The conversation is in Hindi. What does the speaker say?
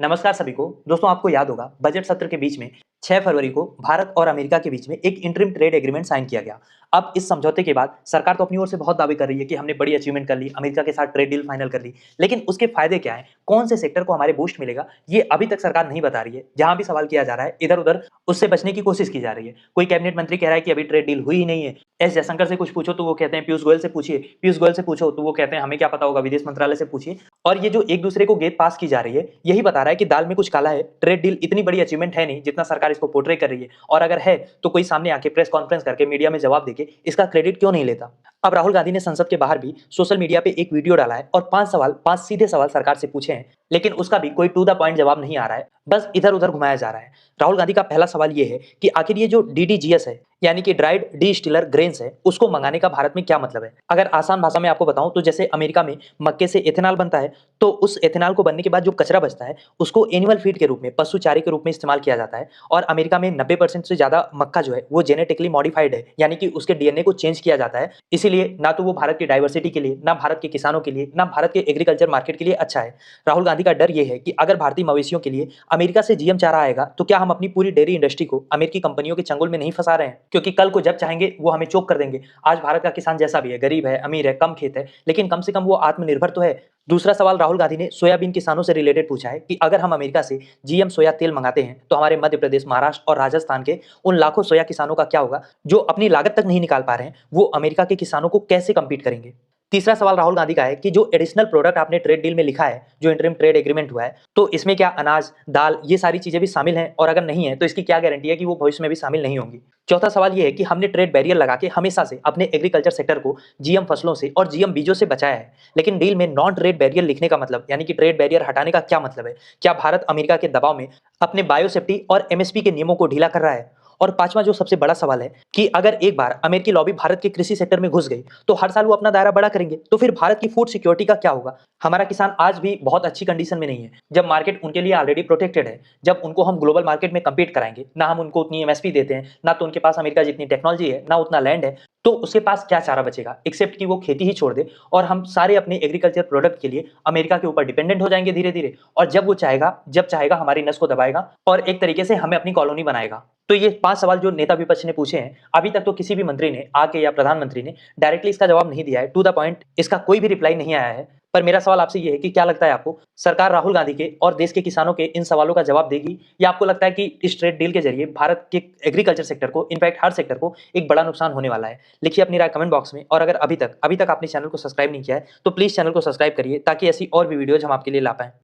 नमस्कार सभी को। दोस्तों, आपको याद होगा बजट सत्र के बीच में 6 फरवरी को भारत और अमेरिका के बीच में एक इंटरिम ट्रेड एग्रीमेंट साइन किया गया। अब इस समझौते के बाद सरकार तो अपनी ओर से बहुत दावे कर रही है कि हमने बड़ी अचीवमेंट कर ली, अमेरिका के साथ ट्रेड डील फाइनल कर ली। लेकिन उसके फायदे क्या हैं? कौन से सेक्टर को हमारे बूस्ट मिलेगा? ये अभी तक सरकार नहीं बता रही है। जहां भी सवाल किया जा रहा है, इधर-उधर उससे बचने की कोशिश की जा रही है। कोई कैबिनेट मंत्री कह रहा है कि अभी ट्रेड डील हुई ही नहीं है। एस जयशंकर से कुछ पूछो तो वो कहते हैं पीयूष गोयल से पूछिए, पीयूष गोयल से पूछो तो वो कहते हैं हमें क्या पता होगा, विदेश मंत्रालय से पूछिए। और ये जो एक दूसरे को गेत पास की जा रही है, यही बता रहा है कि दाल में कुछ काला है। ट्रेड डील इतनी बड़ी अचीवमेंट है नहीं जितना सरकार इसको पोर्ट्रे कर रही है, और अगर है तो कोई सामने आके प्रेस कॉन्फ्रेंस करके मीडिया में जवाब देके इसका क्रेडिट क्यों नहीं लेता। अब राहुल गांधी ने संसद के बाहर भी सोशल मीडिया पे एक वीडियो डाला है और 5 सीधे सवाल सरकार से पूछे हैं, लेकिन उसका भी कोई टू द पॉइंट जवाब नहीं आ रहा है। बस इधर उधर घुमाया जा रहा है। राहुल गांधी का पहला सवाल ये है कि आखिर ये जो डीडीजीएस है, यानी कि ड्राइड डिस्टिलर ग्रेन्स है, उसको मंगाने का भारत में क्या मतलब है। अगर आसान भाषा में आपको बताऊं तो जैसे अमेरिका में मक्के से एथेनॉल बनता है, तो उस एथेनॉल को बनने के बाद जो कचरा बचता है उसको एनिमल फीड के रूप में, पशु चारे के रूप में इस्तेमाल किया जाता है। और अमेरिका में 90% से ज्यादा मक्का जो है वो जेनेटिकली मॉडिफाइड है, यानी कि उसके डीएनए को चेंज किया जाता है। इसीलिए ना तो वो भारत की डाइवर्सिटी के लिए, ना भारत के किसानों के लिए, ना भारत के एग्रीकल्चर मार्केट के लिए अच्छा है। राहुल गांधी का डर ये है कि अगर भारतीय मवेशियों के लिए अमेरिका से जीएम चारा आएगा तो क्या हम अपनी पूरी डेयरी इंडस्ट्री को अमेरिकी कंपनियों के चंगुल में नहीं फंसा रहे हैं, क्योंकि कल को जब चाहेंगे वो हमें चोक कर देंगे। आज भारत का किसान जैसा भी है, गरीब है, अमीर है, कम खेत है, लेकिन कम से कम वो आत्मनिर्भर तो है। दूसरा सवाल राहुल गांधी ने सोयाबीन किसानों से रिलेटेड पूछा है कि अगर हम अमेरिका से जीएम सोया तेल मंगाते हैं तो हमारे मध्य प्रदेश, महाराष्ट्र और राजस्थान के उन लाखों सोया किसानों का क्या होगा जो अपनी लागत तक नहीं निकाल पा रहे हैं। वो अमेरिका के किसानों को कैसे compete करेंगे। तीसरा सवाल राहुल गांधी का है कि जो एडिशनल प्रोडक्ट आपने ट्रेड डील में लिखा है, जो इंटरिम ट्रेड एग्रीमेंट हुआ है, तो इसमें क्या अनाज, दाल, ये सारी चीजें भी शामिल हैं, और अगर नहीं है तो इसकी क्या गारंटी है कि वो भविष्य में भी शामिल नहीं होंगी। चौथा सवाल ये है कि हमने ट्रेड बैरियर लगा के हमेशा से अपने एग्रीकल्चर सेक्टर को जीएम फसलों से और जीएम बीजों से बचाया है, लेकिन डील में नॉन ट्रेड बैरियर लिखने का मतलब, यानी कि ट्रेड बैरियर हटाने का क्या मतलब है। क्या भारत अमेरिका के दबाव में अपने बायोसेफ्टी और एमएसपी के नियमों को ढीला कर रहा है। और पांचवा जो सबसे बड़ा सवाल है कि अगर एक बार अमेरिकी लॉबी भारत के कृषि सेक्टर में घुस गई तो हर साल वो अपना दायरा बड़ा करेंगे, तो फिर भारत की फूड सिक्योरिटी का क्या होगा। हमारा किसान आज भी बहुत अच्छी कंडीशन में नहीं है, जब मार्केट उनके लिए ऑलरेडी प्रोटेक्टेड है। जब उनको हम ग्लोबल मार्केट में कम्पीट कराएंगे, ना हम उनको उतनी एमएसपी देते हैं, ना तो उनके पास अमेरिका जितनी टेक्नोलॉजी है, ना उतना लैंड है, तो उसके पास क्या चारा बचेगा एक्सेप्ट कि वो खेती ही छोड़ दे, और हम सारे अपने एग्रीकल्चर प्रोडक्ट के लिए अमेरिका के ऊपर डिपेंडेंट हो जाएंगे धीरे धीरे। और जब वो चाहेगा, जब चाहेगा हमारी नस को दबाएगा और एक तरीके से हमें अपनी कॉलोनी बनाएगा। तो ये 5 सवाल जो नेता विपक्ष ने पूछे हैं, अभी तक तो किसी भी मंत्री ने आके या प्रधानमंत्री ने डायरेक्टली इसका जवाब नहीं दिया है। टू द पॉइंट इसका कोई भी रिप्लाई नहीं आया है। पर मेरा सवाल आपसे ये है कि क्या लगता है आपको, सरकार राहुल गांधी के और देश के किसानों के इन सवालों का जवाब देगी, या आपको लगता है कि इस ट्रेड डील के जरिए भारत के एग्रीकल्चर सेक्टर को, इनफैक्ट हर सेक्टर को एक बड़ा नुकसान होने वाला है। लिखिए अपनी राय कमेंट बॉक्स में, और अगर अभी तक आपने चैनल को सब्सक्राइब नहीं किया है तो प्लीज चैनल को सब्सक्राइब करिए, ताकि ऐसी और भी वीडियोज हम आपके लिए ला पाएं।